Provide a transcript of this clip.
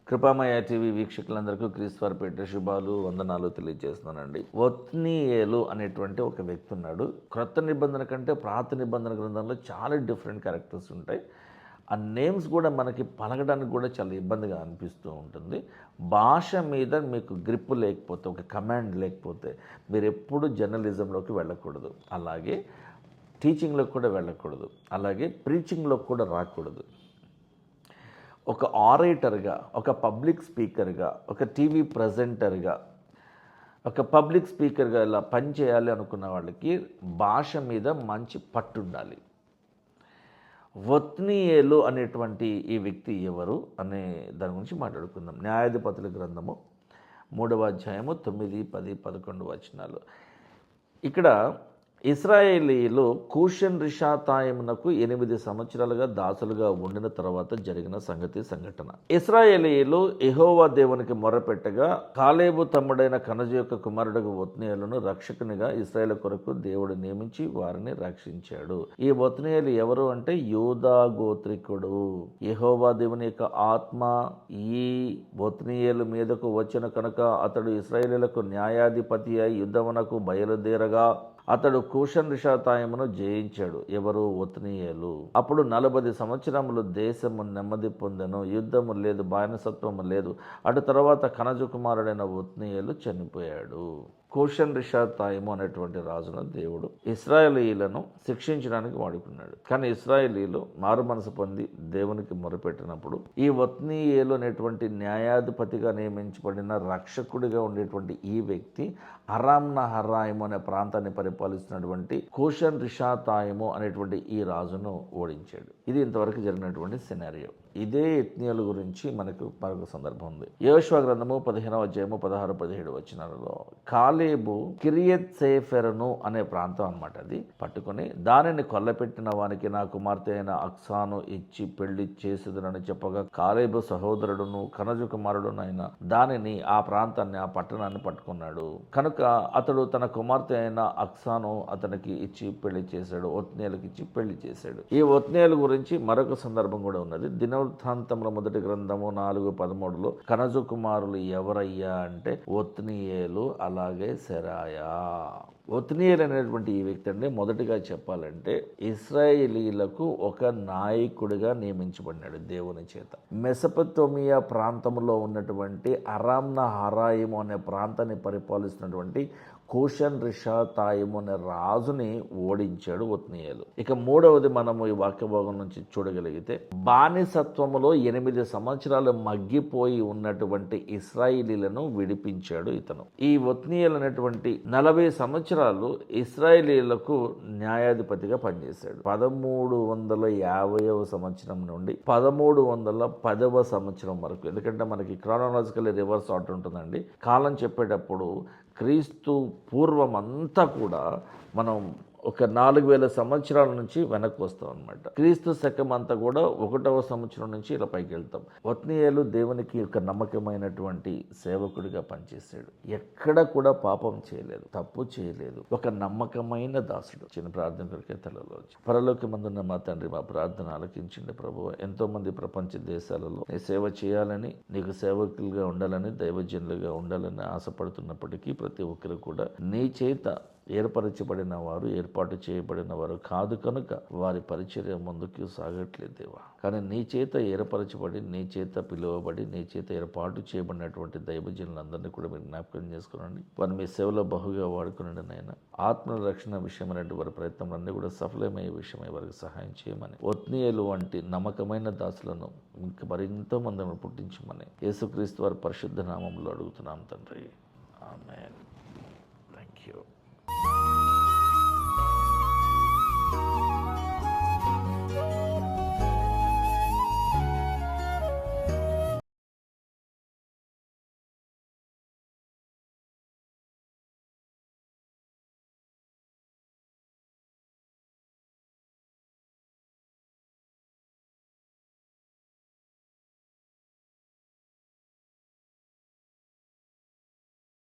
కృపామయ TV వీక్షకులందరికీ క్రీస్తువారి పేట శుభాలు వందనాలు తెలియజేస్తున్నానండి. ఒత్నీయేలు అనేటువంటి ఒక వ్యక్తి ఉన్నాడు. క్రొత్త నిబంధన కంటే పాత నిబంధన గ్రంథంలో చాలా డిఫరెంట్ క్యారెక్టర్స్ ఉంటాయి. ఆ నేమ్స్ కూడా మనకి పలకడానికి కూడా చాలా ఇబ్బందిగా అనిపిస్తూ ఉంటుంది. భాష మీద మీకు గ్రిప్ లేకపోతే, ఒక కమాండ్ లేకపోతే మీరు ఎప్పుడు జర్నలిజంలోకి వెళ్ళకూడదు, అలాగే టీచింగ్లోకి కూడా వెళ్ళకూడదు, అలాగే ప్రీచింగ్లోకి కూడా రాకూడదు. ఒక ఆరేటర్గా, ఒక పబ్లిక్ స్పీకర్గా, ఒక టీవీ ప్రజెంటర్గా, ఒక పబ్లిక్ స్పీకర్గా ఇలా పనిచేయాలి అనుకున్న వాళ్ళకి భాష మీద మంచి పట్టు ఉండాలి. ఒత్నీయేలు అనేటువంటి ఈ వ్యక్తి ఎవరు అనే దాని గురించి మాట్లాడుకుందాం. న్యాయాధిపతుల గ్రంథము 3వ అధ్యాయము 9, 10, 11 వచనాలు. ఇక్కడ ఇశ్రాయేలీయులు కూషన్ రిషాతాయిమునకు 8 సంవత్సరాలుగా దాసులుగా ఉండిన తర్వాత జరిగిన సంఘటన. ఇశ్రాయేలీయులు యెహోవా దేవునికి మొరపెట్టగా కాలేబు తమ్ముడైన కనజు యొక్క కుమారుడు ఒత్నీయేలును రక్షకునిగా ఇశ్రాయేల్ కొరకు దేవుడు నియమించి వారిని రక్షించాడు. ఈ ఒత్నీయేలు ఎవరు అంటే యూదా గోత్రికుడు. యెహోవా దేవుని యొక్క ఆత్మ ఈ ఒత్నీయేలు మీదకు వచ్చిన కనుక అతడు ఇశ్రాయేలీయులకు న్యాయాధిపతి అయి యుద్ధమునకు బయలుదేరగా అతడు కూషన్ రిషాతాయిమును జయించాడు. ఎవరు? ఒత్నీయేలు. అప్పుడు 40 సంవత్సరములు దేశము నెమ్మది పొందెను, యుద్ధము లేదు, బానిసత్వము లేదు. అటు తర్వాత కనజు కుమారుడైన ఒత్నీయేలు చనిపోయాడు. కూషన్ రిషాతాయిము అనేటువంటి రాజును దేవుడు ఇశ్రాయేలీయులను శిక్షించడానికి వాడుకున్నాడు. కానీ ఇశ్రాయేలీయులు మారు మనసు పొంది దేవునికి మొరపెట్టినప్పుడు ఈ ఒత్నీయేలు అనేటువంటి న్యాయాధిపతిగా నియమించబడిన రక్షకుడిగా ఉండేటువంటి ఈ వ్యక్తి అరామ్ నహరాయిము అనే ప్రాంతాన్ని పరిపాలిస్తున్నటువంటి కూషన్ రిషాతాయిము అనేటువంటి ఈ రాజును ఓడించాడు. ఇది ఇంతవరకు జరిగినటువంటి సినారియో. ఇదే యెత్నీయేలు గురించి మనకు మరొక సందర్భం ఉంది. యెహోషువ గ్రంథము 15వ అధ్యాయము 16, 17 వచనాలలో కాలేబు కిరియత్ సేఫెరును అనే ప్రాంతం అన్నమాట. అది పట్టుకొని దానిని కొల్లపెట్టిన వానికి నా కుమార్తె అయిన అక్సాను ఇచ్చి పెళ్లి చేసేదనని చెప్పగా కాలేబు సహోదరుడును కనజు కుమారుడును అయిన దానిని, ఆ ప్రాంతాన్ని, ఆ పట్టణాన్ని పట్టుకున్నాడు. కనుక అతడు తన కుమార్తె అయిన అక్సాను అతనికి ఇచ్చి పెళ్లి చేశాడు. ఒత్నీయేలుకి ఇచ్చి పెళ్లి చేశాడు. ఈ ఒత్నీయేలు గురించి మరొక సందర్భం కూడా ఉన్నది. దినవృత్తాంతముల 1వ గ్రంథము 4:13లో కనజు కుమారులు ఎవరయ్యా అంటే ఒత్నీయేలు, అలాగే సెరాయా. ఒత్నీయేలు అనేటువంటి ఈ వ్యక్తి అంటే మొదటిగా చెప్పాలంటే ఇశ్రాయేలీలకు ఒక నాయకుడిగా నియమించబడినాడు దేవుని చేత. మెసొపొతేమియా ప్రాంతంలో ఉన్నటువంటి అరామ్ నహరాయిము అనే ప్రాంతాన్ని పరిపాలిస్తున్నటువంటి కూషన్ రిషాతాయిము అనే రాజుని ఓడించాడు ఒత్నీయేలు. ఇక మూడవది మనము ఈ వాక్యభాగం నుంచి చూడగలిగితే బానిసత్వములో 8 సంవత్సరాలు మగ్గిపోయి ఉన్నటువంటి ఇశ్రాయేలీలను విడిపించాడు ఇతను. ఈ ఒత్నీయేలు అనేటువంటి 40 సంవత్సరాలు ఇశ్రాయేలీలకు న్యాయాధిపతిగా పనిచేశాడు. 1350వ సంవత్సరం నుండి 1310వ సంవత్సరం వరకు. ఎందుకంటే మనకి క్రానలాజికల్ రివర్స్ ఆర్డర్ ఉంటుందండి. కాలం చెప్పేటప్పుడు క్రీస్తు పూర్వం అంతా కూడా మనం ఒక 4000 సంవత్సరాల నుంచి వెనక్కి వస్తాం అనమాట. క్రీస్తు శకం అంతా కూడా 1వ సంవత్సరం నుంచి ఇలా పైకి వెళ్తాం. ఒత్నీయేలు దేవునికి ఒక నమ్మకమైనటువంటి సేవకుడిగా పనిచేశాడు. ఎక్కడ కూడా పాపం చేయలేదు, తప్పు చేయలేదు. ఒక నమ్మకమైన దాసుడు. చిన్న ప్రార్థన కొరికే తలలో పరలోకమందున్న మా తండ్రి, మా ప్రార్థన ఆలకించండి ప్రభువా. ఎంతో మంది ప్రపంచ దేశాలలో నీ సేవ చేయాలని, నీకు సేవకులుగా ఉండాలని, దైవజనులుగా ఉండాలని ఆశపడుతున్నప్పటికీ ప్రతి ఒక్కరు కూడా నీ చేత ఏర్పరచబడిన వారు, ఏర్పాటు చేయబడిన వారు కాదు కనుక వారి పరిచర్య ముందుకు సాగట్లేదు దేవా. కానీ నీ చేత ఏర్పరచబడి, నీ చేత పిలువబడి, నీ చేత ఏర్పాటు చేయబడినటువంటి దైవజనులందరినీ కూడా మీరు జ్ఞాపకం చేసుకునండి. వారిని మీ సేవలో బహుగా వాడుకునండి నాయన. ఆత్మ రక్షణ విషయమైనటువంటి వారి ప్రయత్నాలన్నీ కూడా సఫలమయ్యే విషయమై వారికి సహాయం చేయమని, ఒత్నీయేలు వంటి నమ్మకమైన దాసులను ఇంకా మరింతో మందిని పుట్టించమని యేసుక్రీస్తు వారి పరిశుద్ధ నామంలో అడుగుతున్నాం తండ్రి. ఆమేన్. Thank you.